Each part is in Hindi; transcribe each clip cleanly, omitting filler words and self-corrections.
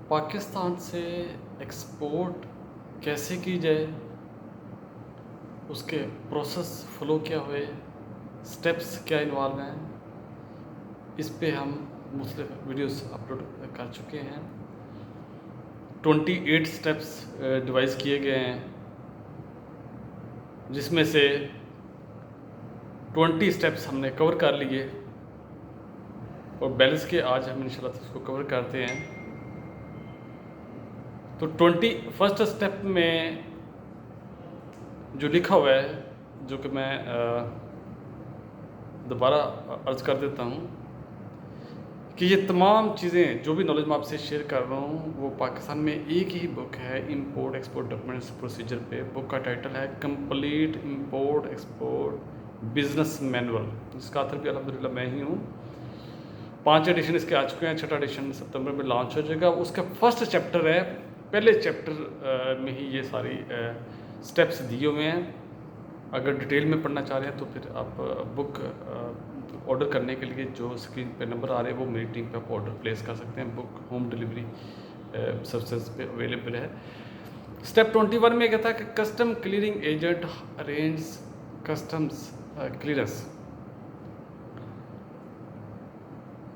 पाकिस्तान से एक्सपोर्ट कैसे की जाए, उसके प्रोसेस फ्लो क्या हुए, स्टेप्स क्या इन्वॉल्व हैं, इस पे हम मुख्तलिफ वीडियोस अपलोड कर चुके हैं। 28 स्टेप्स डिवाइस किए गए हैं, जिसमें से 20 स्टेप्स हमने कवर कर लिए और बैलेंस के आज हम इंशाल्लाह उसको कवर करते हैं। तो 21st स्टेप में जो लिखा हुआ है, जो कि मैं दोबारा अर्ज कर देता हूँ कि ये तमाम चीज़ें जो भी नॉलेज मैं आपसे शेयर कर रहा हूँ वो पाकिस्तान में एक ही बुक है इंपोर्ट एक्सपोर्ट डॉक्यूमेंट्स प्रोसीजर पे। बुक का टाइटल है complete import export business manual, जिसका ऑथर भी अल्हम्दुलिल्लाह मैं ही हूँ। 5 एडिशन इसके आ चुके हैं, 6ठा एडिशन सितंबर में लॉन्च हो जाएगा। उसका फर्स्ट चैप्टर है, पहले चैप्टर में ही ये सारी स्टेप्स दिए हुए हैं। अगर डिटेल में पढ़ना चाह रहे हैं तो फिर आप बुक ऑर्डर करने के लिए जो स्क्रीन पे नंबर आ रहे हैं वो मेरी टीम पे आप ऑर्डर प्लेस कर सकते हैं। बुक होम डिलीवरी सर्विसेज पे अवेलेबल है। स्टेप 21 में कहता है कि custom clearing agent arrange customs clearance.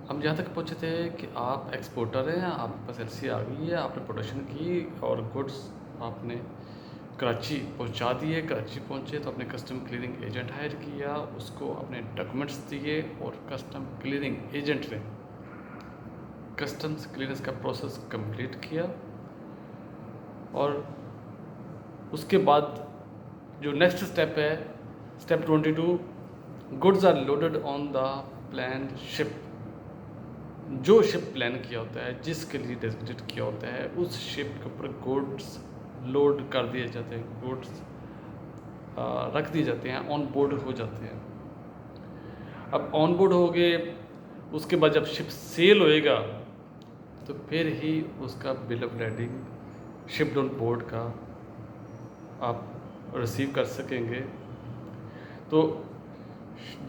हम यहाँ तक पहुँचे थे कि आप एक्सपोर्टर हैं, आपके पास एलसी आ गई है, आपने प्रोडक्शन की और गुड्स आपने कराची पहुंचा दिए। कराची पहुंचे तो आपने कस्टम क्लियरिंग एजेंट हायर किया, उसको अपने डॉक्यूमेंट्स दिए और कस्टम क्लियरिंग एजेंट ने कस्टम्स क्लियरेंस का प्रोसेस कंप्लीट किया। और उसके बाद जो नेक्स्ट स्टेप है, step 22, goods are loaded on the plan ship. जो शिप प्लान किया होता है, जिसके लिए डेजिग्नेट किया होता है, उस शिप के ऊपर गुड्स लोड कर दिए जाते हैं, गुड्स रख दिए जाते हैं, ऑन बोर्ड हो जाते हैं। अब ऑन बोर्ड हो गए, उसके बाद जब शिप सेल होएगा तो फिर ही उसका bill of lading shipped on board का आप रिसीव कर सकेंगे। तो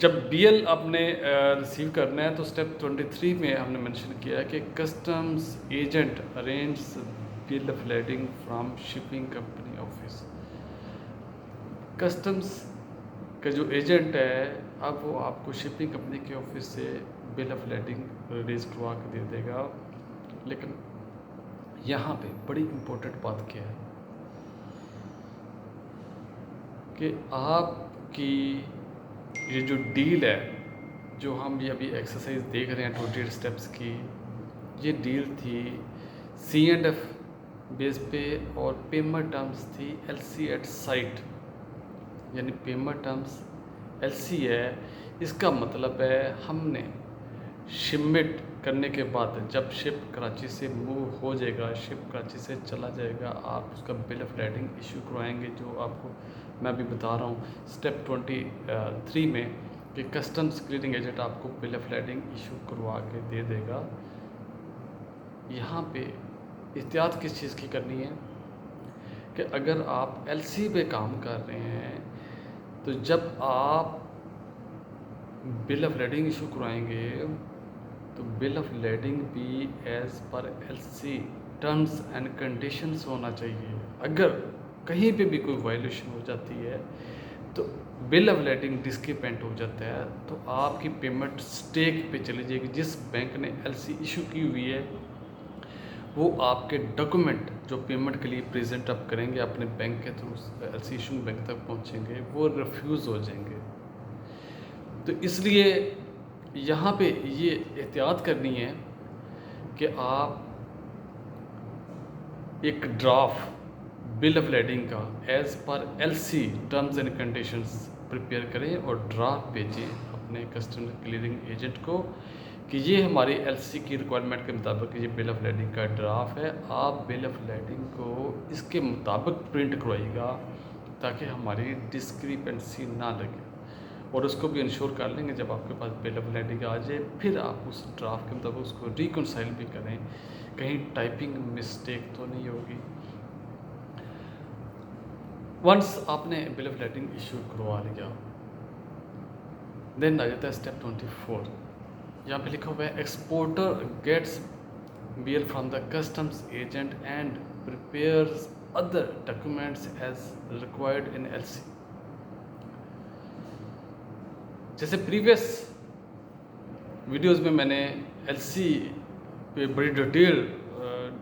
जब बीएल आपने रिसीव करना है तो स्टेप 23 में हमने मेंशन किया है कि customs agent arrange bill of lading from shipping company office. Customs का जो एजेंट है, अब वो आपको शिपिंग कंपनी के ऑफिस से बिल ऑफ लैंडिंग रिलीज करवा के दे देगा। लेकिन यहाँ पे बड़ी इम्पोर्टेंट बात क्या है कि आपकी ये जो डील है, जो हम ये अभी एक्सरसाइज देख रहे हैं 28 स्टेप्स की, ये डील थी C&F बेस पे और पेमेंट टर्म्स थी LC एट साइट, यानी पेमेंट टर्म्स LC है। इसका मतलब है हमने शिपमेंट करने के बाद जब शिप कराची से मूव हो जाएगा, शिप कराची से चला जाएगा, आप उसका बिल ऑफ लैंडिंग इशू करवाएंगे, जो आपको मैं अभी बता रहा हूँ स्टेप 23 में कि कस्टम्स क्लियरिंग एजेंट आपको बिल ऑफ लैंडिंग इशू करवा के दे देगा। यहाँ पे एहतियात किस चीज़ की करनी है कि अगर आप LC पे काम कर रहे हैं तो जब आप बिल ऑफ लैंडिंग इशू करवाएंगे तो बिल ऑफ लैंडिंग भी as per LC terms and conditions होना चाहिए। अगर कहीं पे भी कोई वायलेशन हो जाती है तो बिल ऑफ लैंडिंग डिस्क्रिपेंट हो जाता है तो आपकी पेमेंट स्टेक पे चली जाएगी। जिस बैंक ने LC इशू की हुई है वो आपके डॉक्यूमेंट जो पेमेंट के लिए प्रेजेंट आप करेंगे अपने बैंक के थ्रू LC इशू बैंक तक पहुंचेंगे, वो रिफ्यूज़ हो जाएंगे। तो इसलिए यहाँ पे ये एहतियात करनी है कि आप एक ड्राफ्ट बिल ऑफ लैंडिंग का as per LC terms and conditions prepare करें और ड्राफ्ट भेजें अपने कस्टमर क्लियरिंग एजेंट को कि ये हमारी LC की रिक्वायरमेंट के मुताबिक ये बिल ऑफ लैंडिंग का ड्राफ्ट है, आप बिल ऑफ लैंडिंग को इसके मुताबिक प्रिंट करवाइएगा ताकि हमारी डिस्क्रिपेंसी ना लगे। और उसको भी इंश्योर कर लेंगे जब आपके पास बिल ऑफ लैंडिंग आ जाए, फिर आप उस ड्राफ्ट के मुताबिक उसको रिकनसाइल भी करें, कहीं टाइपिंग मिस्टेक तो नहीं होगी। वंस आपने बिल ऑफ लैंडिंग इशू करवा लिया, देन आ जाता है स्टेप 24। यहाँ पे लिखा हुआ है exporter gets BL from the customs agent and prepares other documents as required in LC। जैसे प्रीवियस वीडियोस में मैंने LC पे बड़ी डिटेल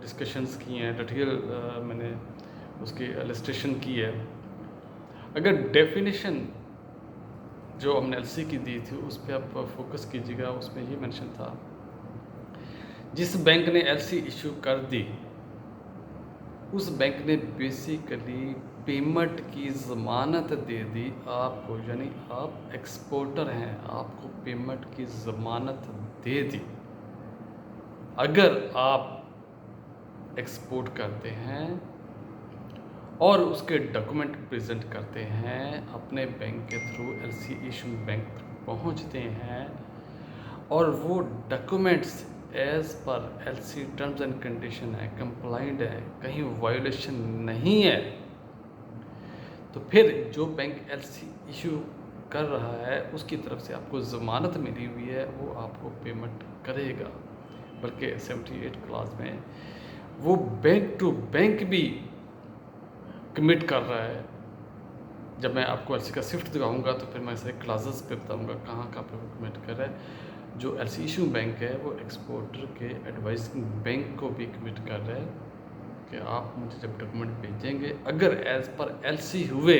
डिस्कशंस की हैं, डिटेल मैंने उसकी इलस्ट्रेशन की है। अगर डेफिनेशन जो हमने LC की दी थी उस पर आप फोकस कीजिएगा, उसमें ये मेंशन था, जिस बैंक ने LC इशू कर दी उस बैंक ने बेसिकली पेमेंट की ज़मानत दे दी आपको, यानी आप एक्सपोर्टर हैं, आपको पेमेंट की ज़मानत दे दी। अगर आप एक्सपोर्ट करते हैं और उसके डॉक्यूमेंट प्रेजेंट करते हैं, अपने बैंक के थ्रू LC इशू बैंक पहुंचते हैं और वो documents as per LC terms and condition है, कंप्लाइंट है, कहीं वायोलेशन नहीं है, तो फिर जो बैंक LC इशू कर रहा है उसकी तरफ से आपको ज़मानत मिली हुई है, वो आपको पेमेंट करेगा। बल्कि 78 क्लास में वो बैंक टू बैंक भी कमिट कर रहा है। जब मैं आपको LC का स्विफ्ट दिखाऊंगा तो फिर मैं सारे क्लासेस पे बताऊंगा कहाँ कहाँ पे वो कमिट कर रहा है। जो LC इशू बैंक है वो एक्सपोर्टर के एडवाइजिंग बैंक को भी कमिट कर रहा है कि आप मुझे जब डॉक्यूमेंट भेजेंगे, अगर एज़ पर LC हुए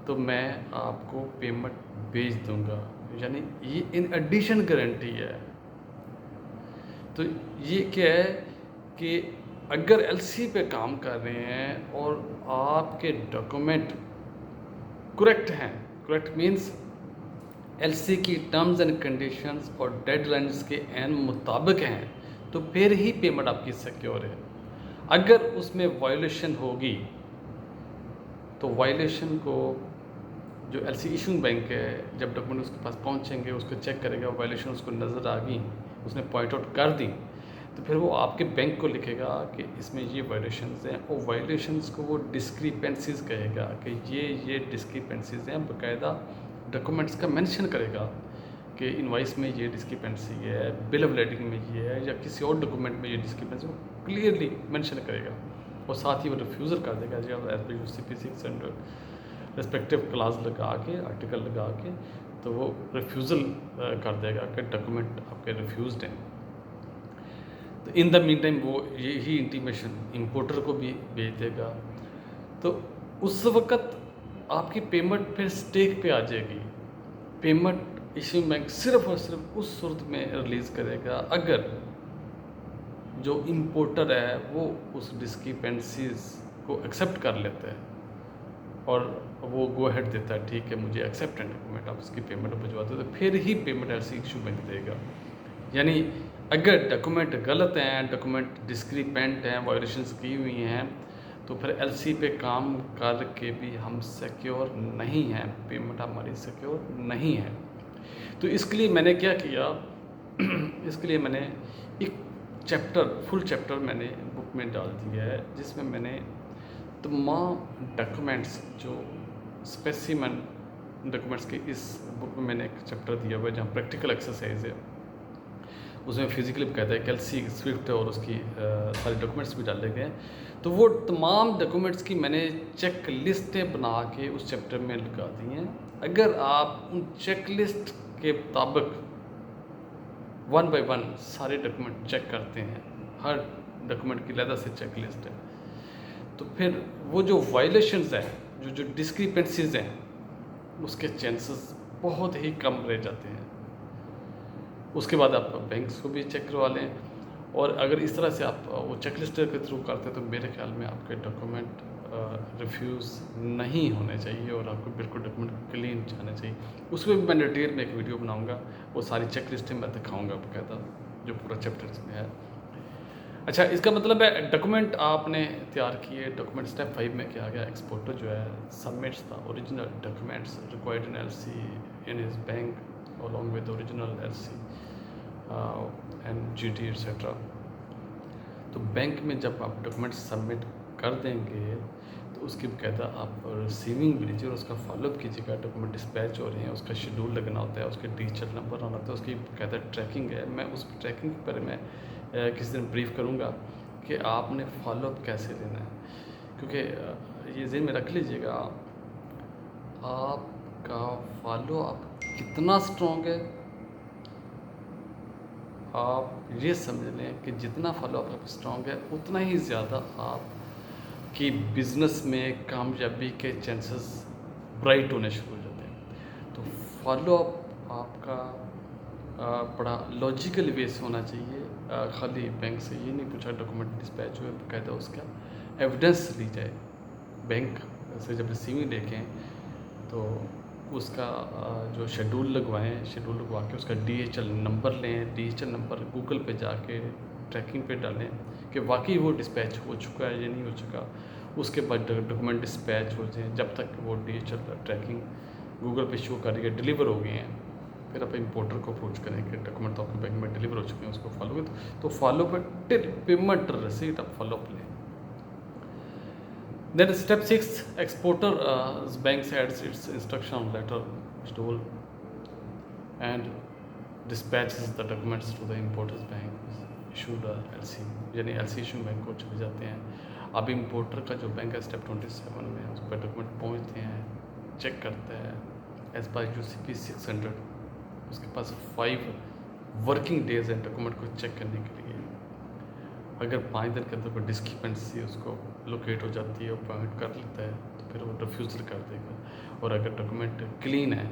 तो मैं आपको पेमेंट भेज दूंगा, यानी ये इन एडिशन गारंटी है। तो ये क्या है कि अगर LC पे काम कर रहे हैं और आपके डॉक्यूमेंट करेक्ट हैं, करेक्ट मीन्स LC की टर्म्स एंड कंडीशंस और डेडलाइंस के एन मुताबिक हैं, तो फिर ही पेमेंट आपकी सिक्योर है। अगर उसमें वायोलेशन होगी तो वायोलेशन को जो LC इशूइंग बैंक है, जब डॉक्यूमेंट उसके पास पहुंचेंगे उसको चेक करेगा, वायोलेशन उसको नज़र आ गई, उसने पॉइंट आउट कर दी, तो फिर वो आपके बैंक को लिखेगा कि इसमें ये वायलेशंस हैं, और वायलेशंस को वो डिस्क्रिपेंसीज कहेगा कि ये डिस्क्रिपेंसीज हैं, बाकायदा डॉक्यूमेंट्स का मेंशन करेगा कि इनवाइस में ये डिस्क्रिपेंसी है, बिल ऑफ लेडिंग में ये है, या किसी और डॉक्यूमेंट में ये डिस्क्रिपेंसी, वो क्लियरली मेंशन करेगा और साथ ही वो रिफ्यूज़ल कर देगा जी as per CP6 and respective class लगा के, आर्टिकल लगा के, तो वो रिफ्यूज़ल कर देगा कि डॉक्यूमेंट आपके रिफ्यूज़ड हैं। तो इन द मीन टाइम वो यही इंटीमेशन इंपोर्टर को भी भेज देगा, तो उस वक़्त आपकी पेमेंट फिर स्टेक पे आ जाएगी। पेमेंट इशूइंग बैंक सिर्फ और सिर्फ उस सूरत में रिलीज़ करेगा अगर जो इंपोर्टर है वो उस डिस्क्रिपेंसीज को एक्सेप्ट कर लेता है और वो गो अहेड देता है, ठीक है मुझे एक्सेप्ट एंड डॉक्यूमेंट, आप उसकी पेमेंट भिजवाते हो, तो फिर ही पेमेंट LC इशू बैंक देगा। यानी अगर डॉक्यूमेंट गलत हैं, डॉक्यूमेंट डिस्क्रिपेंट हैं, वायलेशंस की हुई हैं, तो फिर LC पे काम करके भी हम सिक्योर नहीं हैं, पेमेंट हमारी सिक्योर नहीं है। तो इसके लिए मैंने क्या किया इसके लिए मैंने एक चैप्टर, फुल चैप्टर मैंने बुक में डाल दिया है, जिसमें मैंने तमाम डॉक्यूमेंट्स जो स्पेसिमन डॉक्यूमेंट्स के, इस बुक में मैंने एक चैप्टर दिया हुआ है जहाँ प्रैक्टिकल एक्सरसाइज है, उसमें फिजिकली कहता है कि LC स्विफ्ट और उसकी सारे डॉक्यूमेंट्स भी डाले गए हैं। तो वो तमाम डॉक्यूमेंट्स की मैंने चेक लिस्टें बना के उस चैप्टर में लगा दी हैं। अगर आप उन चेक लिस्ट के मुताबिक 1 बाय 1 सारे डॉक्यूमेंट चेक करते हैं, हर डॉक्यूमेंट की अलग से चेक लिस्ट है, तो फिर वो जो वायलेशंस हैं, जो डिस्क्रिपेंसीज हैं, उसके चांसेस बहुत ही कम रह जाते हैं। उसके बाद आप बैंक्स को भी चेक करवा लें, और अगर इस तरह से आप वो चेकलिस्ट के थ्रू करते हैं तो मेरे ख्याल में आपके डॉक्यूमेंट रिफ्यूज़ नहीं होने चाहिए और आपको बिल्कुल डॉक्यूमेंट क्लीन जाने चाहिए। उसमें भी मैं डिटेल में एक वीडियो बनाऊंगा, वो सारी चेकलिस्टें मैं दिखाऊंगा बाकायदा, जो पूरा चैप्टर में है। अच्छा, इसका मतलब है डॉक्यूमेंट आपने तैयार किए। डॉक्यूमेंट स्टेप 5 में क्या आ गया, एक्सपोर्टर जो है submits the original documents required in LC in his bank along with original LC and GT etcetera. तो बैंक में जब आप डॉक्यूमेंट सबमिट कर देंगे तो उसकी बाकायदा आप रिसीविंग भेजिए और उसका फॉलोअप कीजिएगा। डॉक्यूमेंट डिस्पैच हो रहे हैं, उसका शेड्यूल लगना होता है, उसके डिजिटल नंबर आना होता है, उसकी बाकायदा ट्रैकिंग है। मैं उस ट्रैकिंग के बारे में किसी दिन ब्रीफ करूँगा कि आपने फॉलोअप कैसे लेना है, क्योंकि ये ज़हन में रख लीजिएगा, आपका फॉलोअप कितना स्ट्रॉन्ग है, आप ये समझ लें कि जितना फॉलोअप आप स्ट्रॉन्ग है उतना ही ज़्यादा आपकी बिज़नेस में कामयाबी के चांसेस ब्राइट होने शुरू हो जाते हैं। तो फॉलोअप आपका बड़ा लॉजिकल वे से होना चाहिए। खाली बैंक से ये नहीं पूछा डॉक्यूमेंट डिस्पैच हुए, बाकायदा उसका एविडेंस ली जाए। बैंक से जब रिसीविंग देखें तो उसका जो शेड्यूल लगवाएं, शेड्यूल लगवा के उसका DHL नंबर लें, DHL नंबर गूगल पे जाके ट्रैकिंग पे डालें कि वाकई वो डिस्पैच हो चुका है या नहीं हो चुका। उसके बाद डॉक्यूमेंट डिस्पैच हो जाए, जब तक वो DHL ट्रैकिंग गूगल पे शो कर रही है डिलीवर हो गए हैं, फिर आप इंपोर्टर को अप्रोच करें कि डॉक्यूमेंट तो आपके बैंक में डिलीवर हो चुके हैं, उसको फॉलो करें। तो फॉलो पर टिल पेमेंट रिसीट आप फॉलो अप लें। Then step 6, exporter bank adds its instruction letter schedule and dispatches the documents to the importer's bank issued LC, यानी LC इशू बैंक को चले जाते हैं। अब इंपोर्टर का जो बैंक है स्टेप 27 में उस पर डॉक्यूमेंट पहुंचते हैं, चेक करता है एज पर UCP 600, उसके पास 5 वर्किंग डेज है डॉक्यूमेंट को चेक करने के लिए। अगर 5 दिन के अंदर कोई डिस्क्रिपेंसी उसको लोकेट हो जाती है, वो पॉइंट कर लेता है, तो फिर वो रिफ्यूज़ल कर देगा। और अगर डॉक्यूमेंट क्लीन है,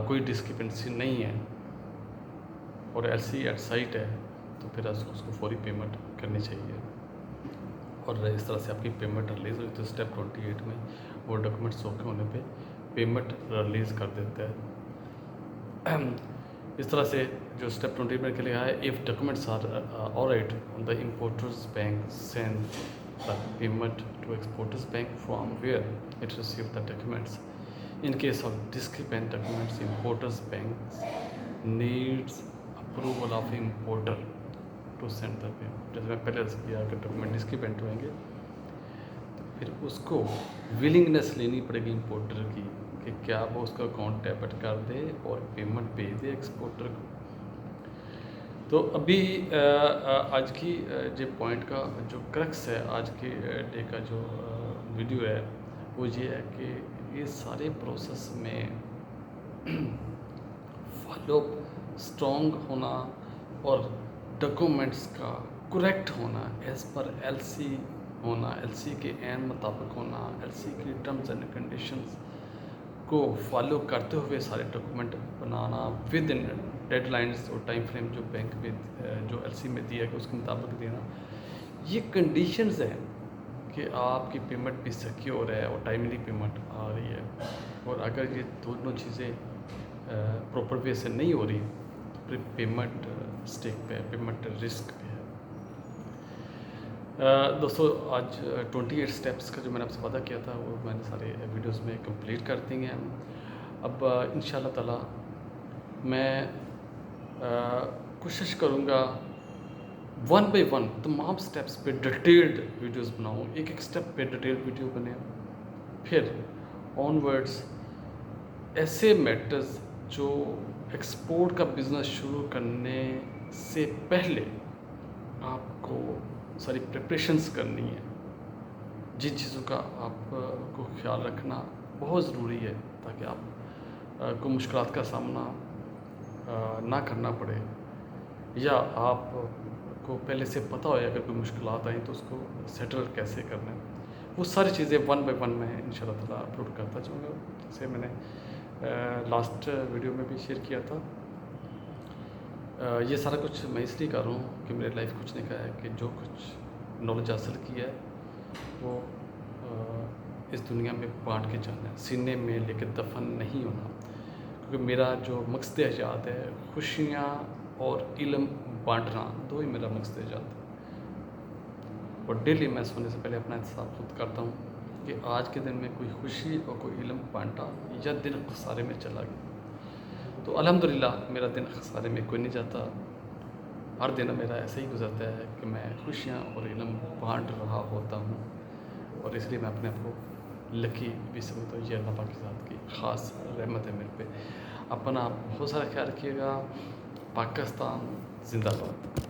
कोई डिस्क्रिपेंसी नहीं है और LC एट साइट है, तो फिर उसको फौरी पेमेंट करनी चाहिए। और इस तरह से आपकी पेमेंट रिलीज़ हुई तो स्टेप 28 में वो डॉक्यूमेंट्स ओके होने पे पेमेंट रिलीज़ कर देता है। इस तरह से जो स्टेप 20 में के लिए है, if documents are all right the importers bank send the payment to exporters bank from where it receive the documents. In case of discrepant documents importers bank needs approval of importer to send the payment. जैसे मैं पहले अर्ज़ किया, अगर डॉक्यूमेंट डिस्क्रिपेंट होंगे तो फिर उसको विलिंगनेस लेनी पड़ेगी इंपोर्टर की कि क्या वो उसका अकाउंट डेबिट कर दे और पेमेंट भेज दे एक्सपोर्टर को। तो अभी आज की जो पॉइंट का जो क्रक्स है आज के डे का जो वीडियो है वो ये है कि ये सारे प्रोसेस में फॉलोअप स्ट्रॉन्ग होना और डॉक्यूमेंट्स का करेक्ट होना, एज़ पर LC होना, LC के एन मुताबिक होना, LC की टर्म्स एंड कंडीशंस को फॉलो करते हुए सारे document banana with in deadlines और टाइम फ्रेम जो बैंक में जो LC में दिया गया उसके मुताबिक देना, ये कंडीशंस हैं कि आपकी पेमेंट भी सिक्योर है और टाइमली पेमेंट आ रही है। और अगर ये दोनों चीज़ें प्रॉपर वे से नहीं हो रही तो फिर पेमेंट स्टेक पे है, पेमेंट रिस्क पे है। दोस्तों आज 28 स्टेप्स का जो मैंने आपसे वादा किया था वो मैंने सारे वीडियोस में कंप्लीट कर दिए हैं। अब इंशाल्लाह ताला मैं कोशिश करूँगा 1 बाय 1 तमाम स्टेप्स पे डिटेल्ड वीडियोस बनाऊँ, एक एक स्टेप पे डिटेल्ड वीडियो बने। फिर ऑनवर्ड्स ऐसे मैटर्स जो एक्सपोर्ट का बिज़नेस शुरू करने से पहले आपको सारी प्रिपरेशंस करनी है, जिन चीज़ों का आपको ख्याल रखना बहुत ज़रूरी है ताकि आप को मुश्किलात का सामना ना करना पड़े, या आपको पहले से पता हो अगर कोई मुश्किलात आई तो उसको सेटल कैसे करना है। वो सारी चीज़ें 1 बाय 1 में इंशाल्लाह ताला अपलोड करता जाऊँगा, जैसे मैंने लास्ट वीडियो में भी शेयर किया था। ये सारा कुछ मैं इसलिए कर रहा हूँ कि मेरे लाइफ कुछ नहीं का है कि जो कुछ नॉलेज हासिल किया है वो इस दुनिया में बांट के जाना है, सीने में लेके दफन नहीं होना। क्योंकि मेरा जो मकसद हयात है खुशियाँ और इल्म बांटना, दो ही मेरा मकसद हयात है। और डेली मैं सोने से पहले अपना हिसाब खुद करता हूँ कि आज के दिन में कोई खुशी और कोई इल्म बांटा या दिन खसारे में चला गया। तो अल्हम्दुलिल्लाह मेरा दिन खसारे में कोई नहीं जाता, हर दिन मेरा ऐसे ही गुजरता है कि मैं खुशियाँ और इल्म बांट रहा होता हूँ। और इसलिए मैं अपने आप को लकी भी समझता हूँ। ये अल्लाह पाक की ज़ात की ख़ास रहमत है मेरे पे। अपना बहुत सारा ख्याल रखिएगा। पाकिस्तान जिंदाबाद।